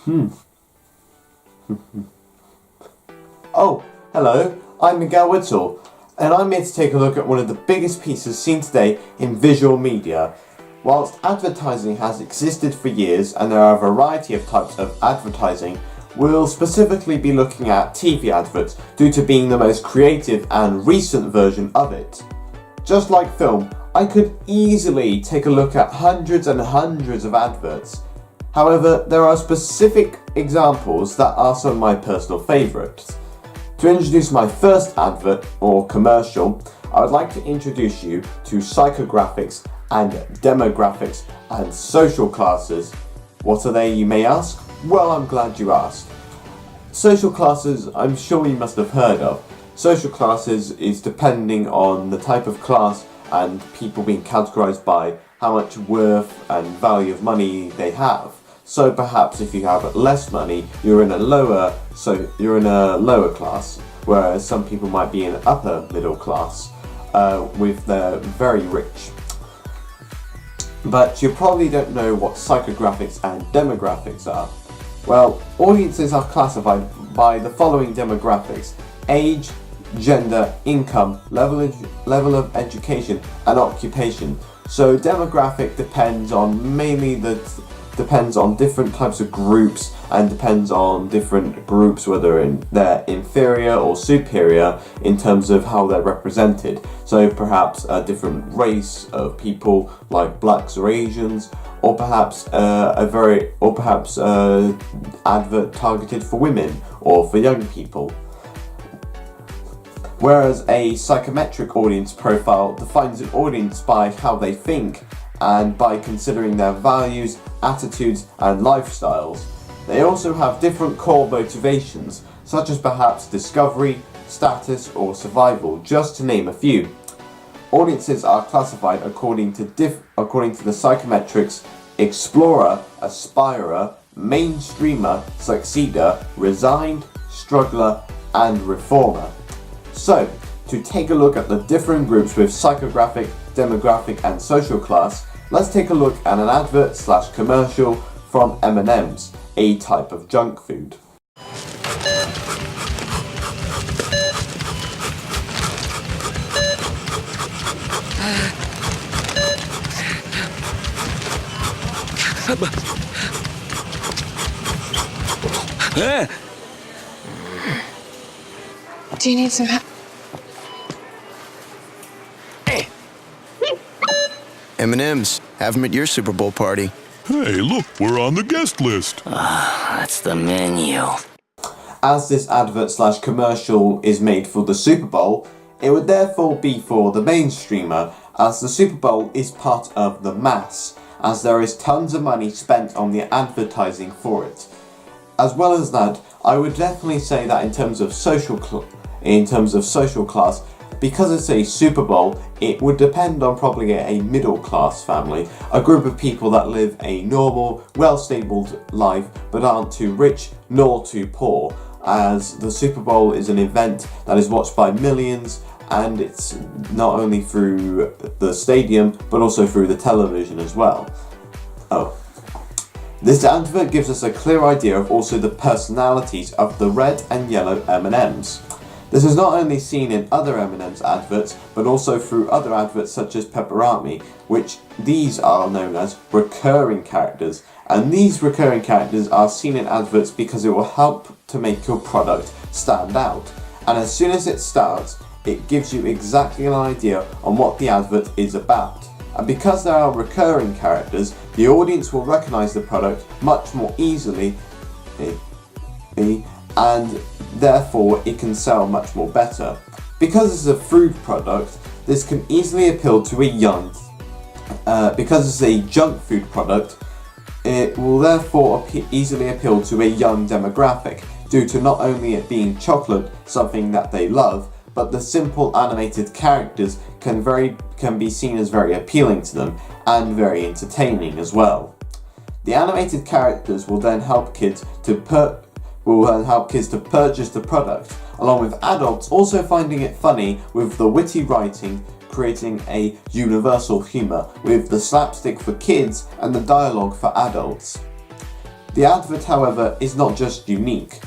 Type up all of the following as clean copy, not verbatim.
Oh, hello, I'm Miguel Whittle, and I'm here to take a look at one of the biggest pieces seen today in visual media. Whilst advertising has existed for years and there are a variety of types of advertising, we'll specifically be looking at TV adverts due to being the most creative and recent version of it. Just like film, I could easily take a look at hundreds and hundreds of adverts. However, there are specific examples that are some of my personal favourites. To introduce my first advert or commercial, I would like to introduce you to psychographics and demographics and social classes. What are they, you may ask? Well, I'm glad you asked. Social classes, I'm sure you must have heard of. Social classes is depending on the type of class and people being categorised by how much worth and value of money they have. So perhaps if you have less money, you're in a lower class, whereas some people might be in upper middle class with the very rich. But you probably don't know what psychographics and demographics are. Well, audiences are classified by the following demographics: age, gender, income, level of education, and occupation. So demographic depends on different types of groups, and depends on different groups whether they're inferior or superior in terms of how they're represented. So perhaps a different race of people like blacks or Asians, or perhaps advert targeted for women or for young people. Whereas a psychometric audience profile defines an audience by how they think and by considering their values, attitudes and lifestyles. They also have different core motivations, such as perhaps discovery, status or survival, just to name a few. Audiences are classified according to the psychometrics: explorer, aspirer, mainstreamer, succeeder, resigned, struggler and reformer. So, to take a look at the different groups with psychographic, demographic and social class, let's take a look at an advert/commercial from M&M's, a type of junk food. Do you need some help? M&M's, have them at your Super Bowl party. Hey, look, we're on the guest list. That's the menu. As this advert/commercial is made for the Super Bowl, it would therefore be for the mainstreamer, as the Super Bowl is part of the mass, as there is tons of money spent on the advertising for it. As well as that, I would definitely say that in terms of social class, because it's a Super Bowl, it would depend on probably a middle class family, a group of people that live a normal, well-stable life but aren't too rich nor too poor, as the Super Bowl is an event that is watched by millions, and it's not only through the stadium but also through the television as well. This advert gives us a clear idea of also the personalities of the red and yellow M&Ms. This is not only seen in other M&M's adverts, but also through other adverts such as Pepperami, which these are known as recurring characters. And these recurring characters are seen in adverts because it will help to make your product stand out. And as soon as it starts, it gives you exactly an idea on what the advert is about. And because there are recurring characters, the audience will recognise the product much more easily, and therefore it can sell much more better. Because it's a food product, this can easily appeal to a young, because it's a junk food product, it will therefore easily appeal to a young demographic, due to not only it being chocolate, something that they love, but the simple animated characters can be seen as very appealing to them, and very entertaining as well. The animated characters will then help kids to purchase the product, along with adults also finding it funny with the witty writing, creating a universal humour with the slapstick for kids and the dialogue for adults. The advert, however, is not just unique.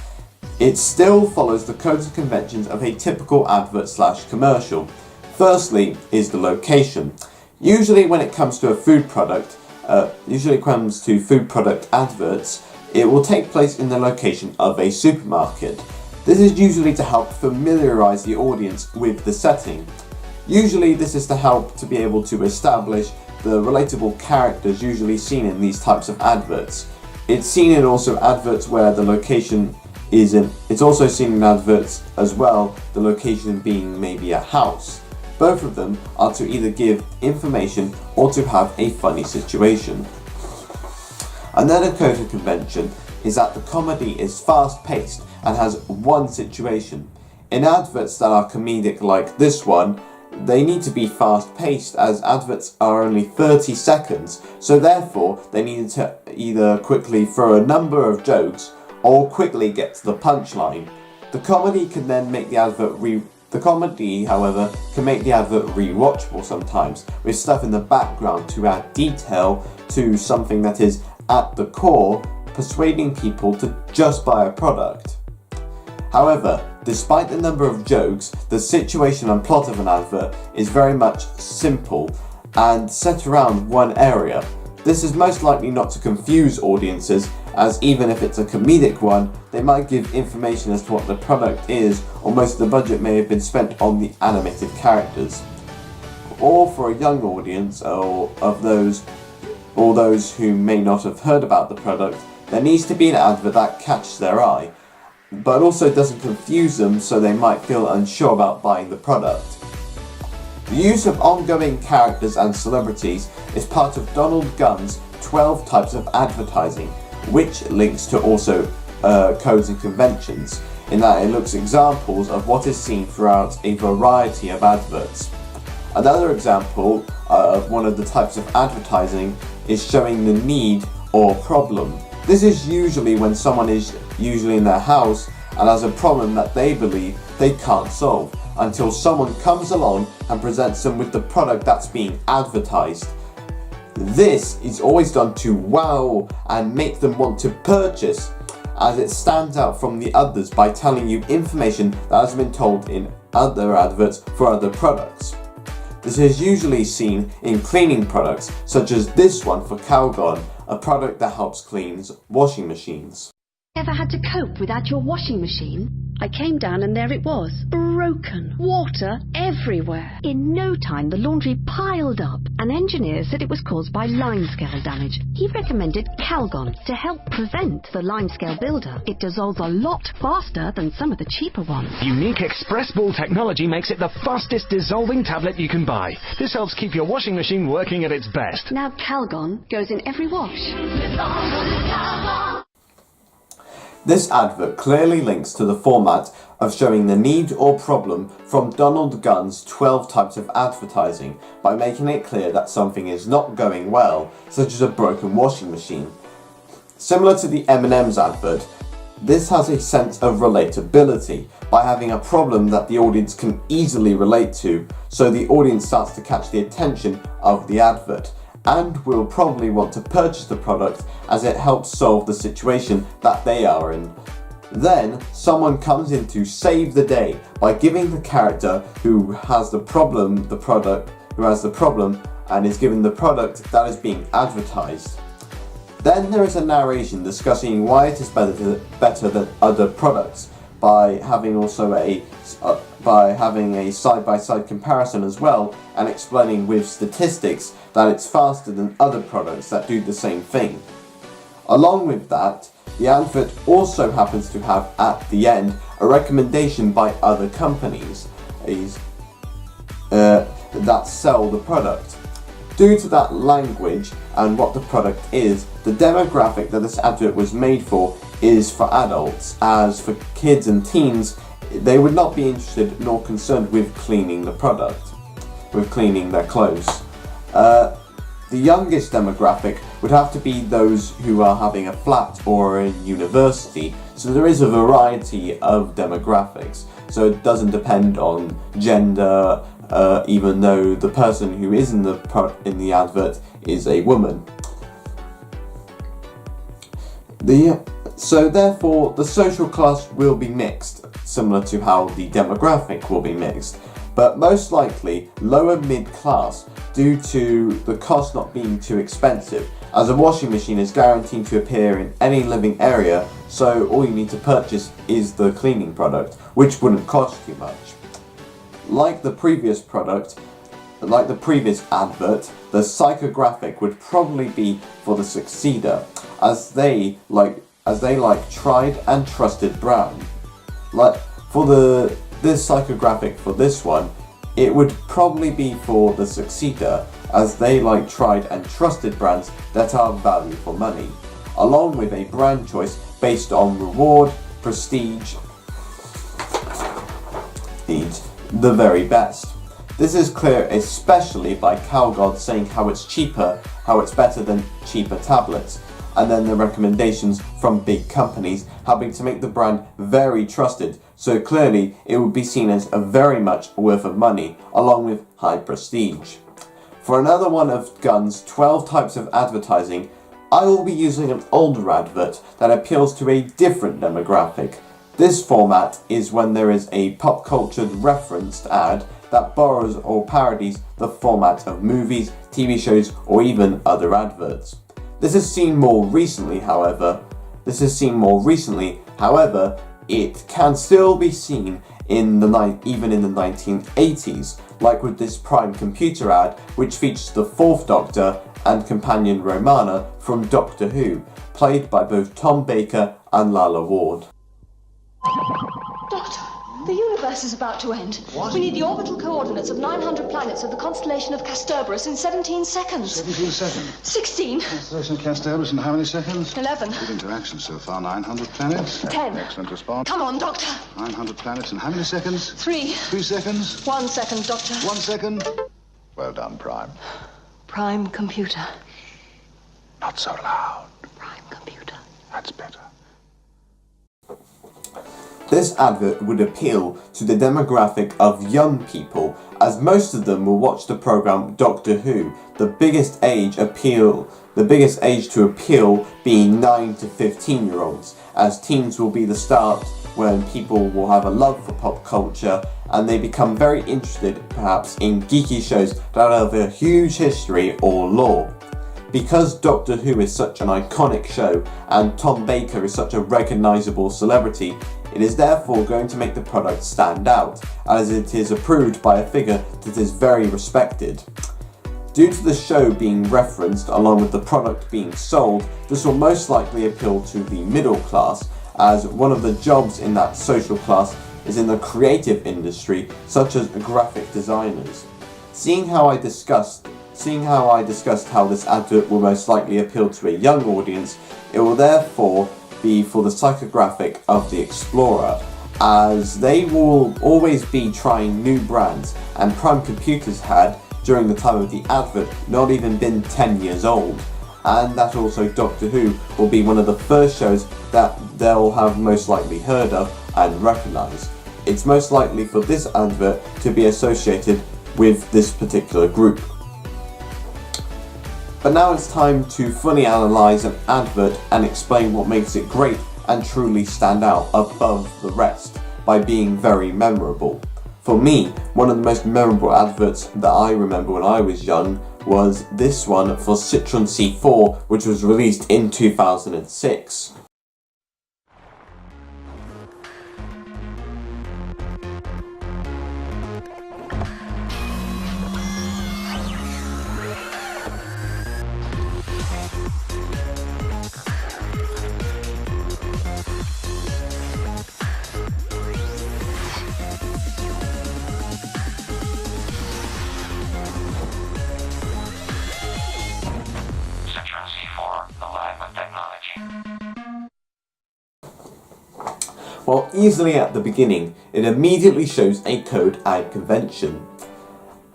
It still follows the codes and conventions of a typical advert/commercial. Firstly is the location. Usually when it comes to a food product, adverts, it will take place in the location of a supermarket. This is usually to help familiarise the audience with the setting. Usually this is to help to be able to establish the relatable characters usually seen in these types of adverts. It's seen in also adverts where the location is in, it's also seen in adverts as well, the location being maybe a house. Both of them are to either give information or to have a funny situation. Another code and convention is that the comedy is fast-paced and has one situation. In adverts that are comedic like this one, they need to be fast-paced as adverts are only 30 seconds, so therefore they needed to either quickly throw a number of jokes or quickly get to the punchline. The comedy, however, can make the advert rewatchable sometimes, with stuff in the background to add detail to something that is, at the core, persuading people to just buy a product. However, despite the number of jokes, the situation and plot of an advert is very much simple and set around one area. This is most likely not to confuse audiences, as even if it's a comedic one, they might give information as to what the product is, or most of the budget may have been spent on the animated characters. Or for a young audience, or those who may not have heard about the product, there needs to be an advert that catches their eye, but also doesn't confuse them so they might feel unsure about buying the product. The use of ongoing characters and celebrities is part of Donald Gunn's 12 types of advertising, which links to also codes and conventions, in that it looks examples of what is seen throughout a variety of adverts. Another example of one of the types of advertising is showing the need or problem. This is usually when someone is usually in their house and has a problem that they believe they can't solve, until someone comes along and presents them with the product that's being advertised. This is always done to wow and make them want to purchase, as it stands out from the others by telling you information that has been told in other adverts for other products. This is usually seen in cleaning products, such as this one for Calgon, a product that helps clean washing machines. Ever had to cope without your washing machine? I came down and there it was, broken, water everywhere. In no time the laundry piled up. An engineer said it was caused by limescale damage. He recommended Calgon to help prevent the limescale buildup. It dissolves a lot faster than some of the cheaper ones. Unique Express Ball technology makes it the fastest dissolving tablet you can buy. This helps keep your washing machine working at its best. Now Calgon goes in every wash. This advert clearly links to the format of showing the need or problem from Donald Gunn's 12 types of advertising by making it clear that something is not going well, such as a broken washing machine. Similar to the M&M's advert, this has a sense of relatability by having a problem that the audience can easily relate to, so the audience starts to catch the attention of the advert and will probably want to purchase the product as it helps solve the situation that they are in. Then someone comes in to save the day by giving the character who has the problem and is given the product that is being advertised. Then there is a narration discussing why it is better than other products by having also a side-by-side comparison as well, and explaining with statistics that it's faster than other products that do the same thing. Along with that, the advert also happens to have at the end a recommendation by other companies that sell the product. Due to that language and what the product is, the demographic that this advert was made for is for adults, as for kids and teens, they would not be interested nor concerned with cleaning the product, with cleaning their clothes. The youngest demographic would have to be those who are having a flat or in university, so there is a variety of demographics, so it doesn't depend on gender, even though the person who is in the advert is a woman. So therefore, the social class will be mixed, similar to how the demographic will be mixed, but most likely lower mid-class due to the cost not being too expensive, as a washing machine is guaranteed to appear in any living area, so all you need to purchase is the cleaning product, which wouldn't cost you much. Like the previous advert, the psychographic would probably be for the Succeeder, as they like tried and trusted brand. This psychographic for this one, it would probably be for the Succeeder, as they like tried and trusted brands that are value for money, along with a brand choice based on reward, prestige, the very best. This is clear especially by CalGod saying how it's cheaper, how it's better than cheaper tablets, and then the recommendations from big companies helping to make the brand very trusted, so clearly it would be seen as a very much worth of money, along with high prestige. For another one of Gun's 12 types of advertising, I will be using an older advert that appeals to a different demographic. This format is when there is a pop culture referenced ad that borrows or parodies the format of movies, TV shows, or even other adverts. This is seen more recently, however, it can still be seen even in the 1980s, like with this Prime Computer ad, which features the Fourth Doctor and companion Romana from Doctor Who, played by both Tom Baker and Lalla Ward. Doctor, the universe is about to end. What? We need the orbital coordinates of 900 planets of the constellation of Kasterborous in 17 seconds. 17 seconds? 16. Constellation of Kasterborous in how many seconds? 11. Good interaction so far. 900 planets. 10. Excellent response. Come on, Doctor. 900 planets in how many seconds? 3. 3 seconds? 1 second, Doctor. 1 second. Well done, Prime. Prime Computer. Not so loud. Prime Computer. That's better. This advert would appeal to the demographic of young people, as most of them will watch the program Doctor Who, the biggest age to appeal being 9 to 15-year-olds, as teens will be the start when people will have a love for pop culture and they become very interested perhaps in geeky shows that have a huge history or lore. Because Doctor Who is such an iconic show and Tom Baker is such a recognisable celebrity, it is therefore going to make the product stand out, as it is approved by a figure that is very respected. Due to the show being referenced along with the product being sold, this will most likely appeal to the middle class, as one of the jobs in that social class is in the creative industry, such as graphic designers. Seeing how I discussed how this advert will most likely appeal to a young audience, it will therefore be for the psychographic of the Explorer, as they will always be trying new brands, and Prime Computers had, during the time of the advert, not even been 10 years old, and that also Doctor Who will be one of the first shows that they'll have most likely heard of and recognise. It's most likely for this advert to be associated with this particular group. But now it's time to fully analyse an advert and explain what makes it great and truly stand out above the rest by being very memorable. For me, one of the most memorable adverts that I remember when I was young was this one for Citroen C4, which was released in 2006. Well, easily at the beginning, it immediately shows a code and convention.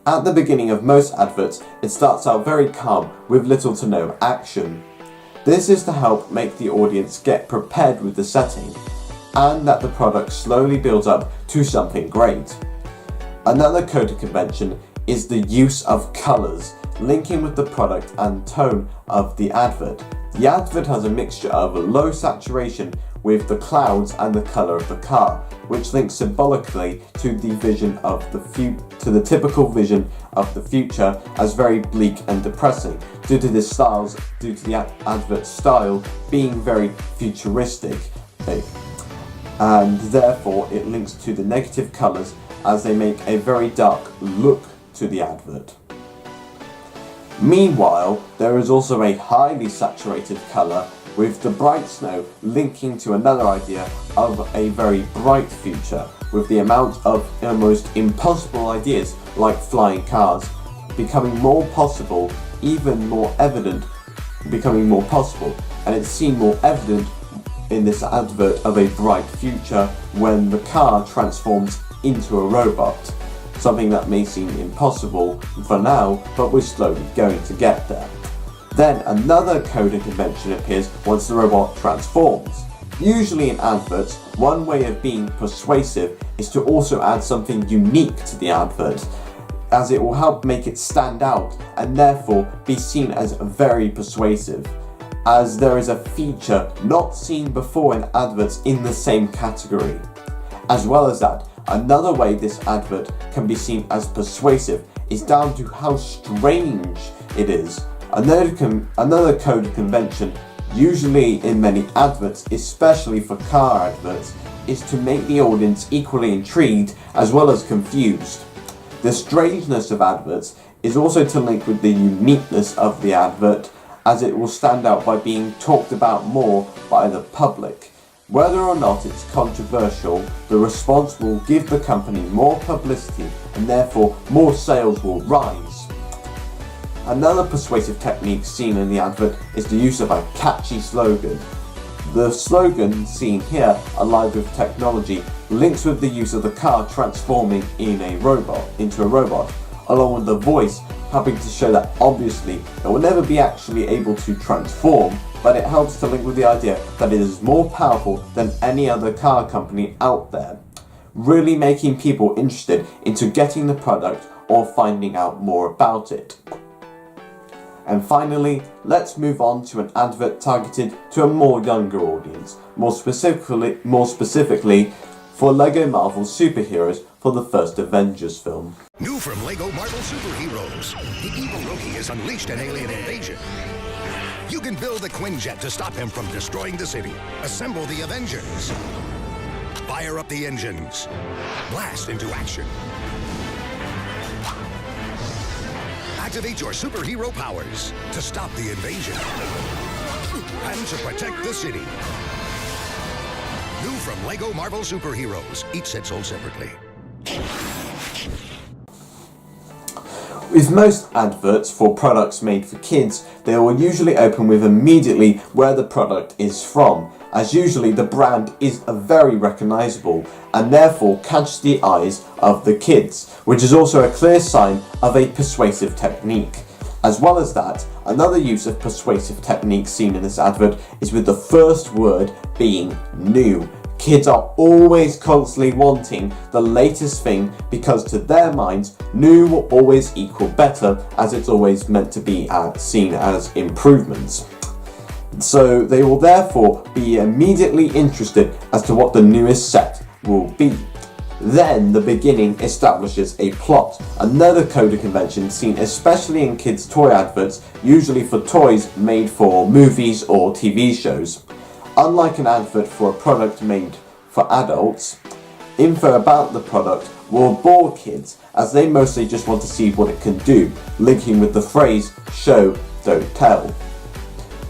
At the beginning of most adverts, it starts out very calm with little to no action. This is to help make the audience get prepared with the setting, and that the product slowly builds up to something great. Another coded convention is the use of colours, linking with the product and tone of the advert. The advert has a mixture of low saturation with the clouds and the colour of the car, which links symbolically to the vision of the typical vision of the future as very bleak and depressing, due to the advert style being very futuristic, and therefore it links to the negative colours as they make a very dark look to the advert. Meanwhile, there is also a highly saturated colour with the bright snow linking to another idea of a very bright future, with the amount of almost impossible ideas like flying cars becoming more possible, and it's seen more evident in this advert of a bright future when the car transforms into a robot, something that may seem impossible for now, but we're slowly going to get there. Then another coding convention appears once the robot transforms. Usually in adverts, one way of being persuasive is to also add something unique to the advert, as it will help make it stand out and therefore be seen as very persuasive, as there is a feature not seen before in adverts in the same category. As well as that, another way this advert can be seen as persuasive is down to how strange it is. Another code convention, usually in many adverts, especially for car adverts, is to make the audience equally intrigued as well as confused. The strangeness of adverts is also to link with the uniqueness of the advert, as it will stand out by being talked about more by the public. Whether or not it's controversial, the response will give the company more publicity and therefore more sales will rise. Another persuasive technique seen in the advert is the use of a catchy slogan. The slogan seen here, aligned with technology, links with the use of the car transforming into a robot, along with the voice helping to show that obviously it will never be actually able to transform, but it helps to link with the idea that it is more powerful than any other car company out there, really making people interested into getting the product or finding out more about it. And finally, let's move on to an advert targeted to a more younger audience, more specifically for LEGO Marvel Superheroes for the first Avengers film. New from LEGO Marvel Superheroes, the evil Loki has unleashed an alien invasion. You can build the Quinjet to stop him from destroying the city. Assemble the Avengers. Fire up the engines. Blast into action. Activate your superhero powers to stop the invasion and to protect the city. New from LEGO Marvel Superheroes, each set sold separately. With most adverts for products made for kids, they will usually open with immediately where the product is from, as usually the brand is very recognisable and therefore catch the eyes of the kids, which is also a clear sign of a persuasive technique. As well as that, another use of persuasive technique seen in this advert is with the first word being new. Kids are always constantly wanting the latest thing because to their minds, new will always equal better, as it's always meant to be seen as improvements. So they will therefore be immediately interested as to what the newest set will be. Then the beginning establishes a plot, another coding convention seen especially in kids' toy adverts, usually for toys made for movies or TV shows. Unlike an advert for a product made for adults, info about the product will bore kids, as they mostly just want to see what it can do, linking with the phrase show, don't tell.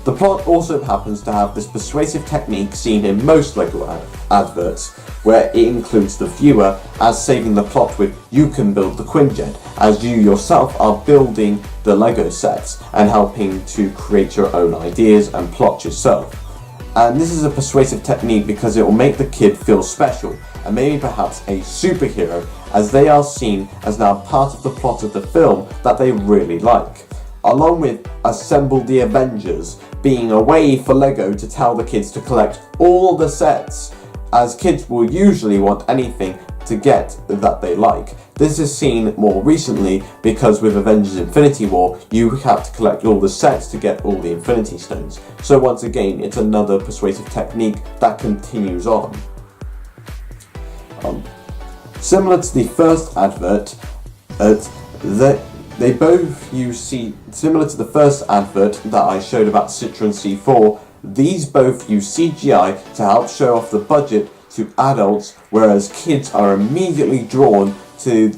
The plot also happens to have this persuasive technique seen in most LEGO adverts, where it includes the viewer as saving the plot with "you can build the Quinjet," as you yourself are building the LEGO sets and helping to create your own ideas and plot yourself. And this is a persuasive technique because it will make the kid feel special and maybe perhaps a superhero, as they are seen as now part of the plot of the film that they really like. Along with Assemble the Avengers being a way for LEGO to tell the kids to collect all the sets, as kids will usually want anything to get that they like. This is seen more recently because with Avengers Infinity War, you have to collect all the sets to get all the Infinity Stones. So once again, it's another persuasive technique that continues on. Similar to the first advert, they both use similar to the first advert that I showed about Citroen C4, these both use CGI to help show off the budget to adults, whereas kids are immediately drawn to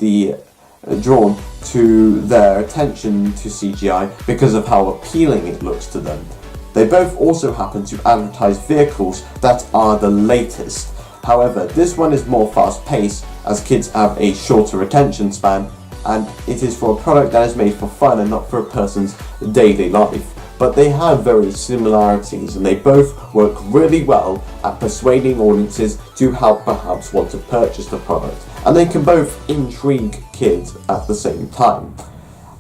their attention to CGI because of how appealing it looks to them. They both also happen to advertise vehicles that are the latest. However, this one is more fast-paced as kids have a shorter attention span, and it is for a product that is made for fun and not for a person's daily life. But they have various similarities and they both work really well at persuading audiences to help perhaps want to purchase the product, and they can both intrigue kids at the same time.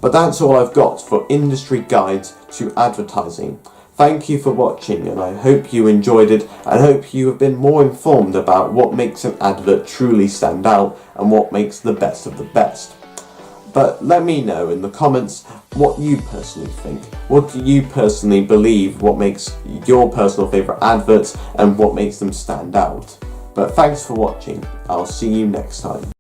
But that's all I've got for industry guides to advertising. Thank you for watching, and I hope you enjoyed it and hope you have been more informed about what makes an advert truly stand out and what makes the best of the best. But let me know in the comments what you personally think. What do you personally believe what makes your personal favourite adverts and what makes them stand out? But thanks for watching. I'll see you next time.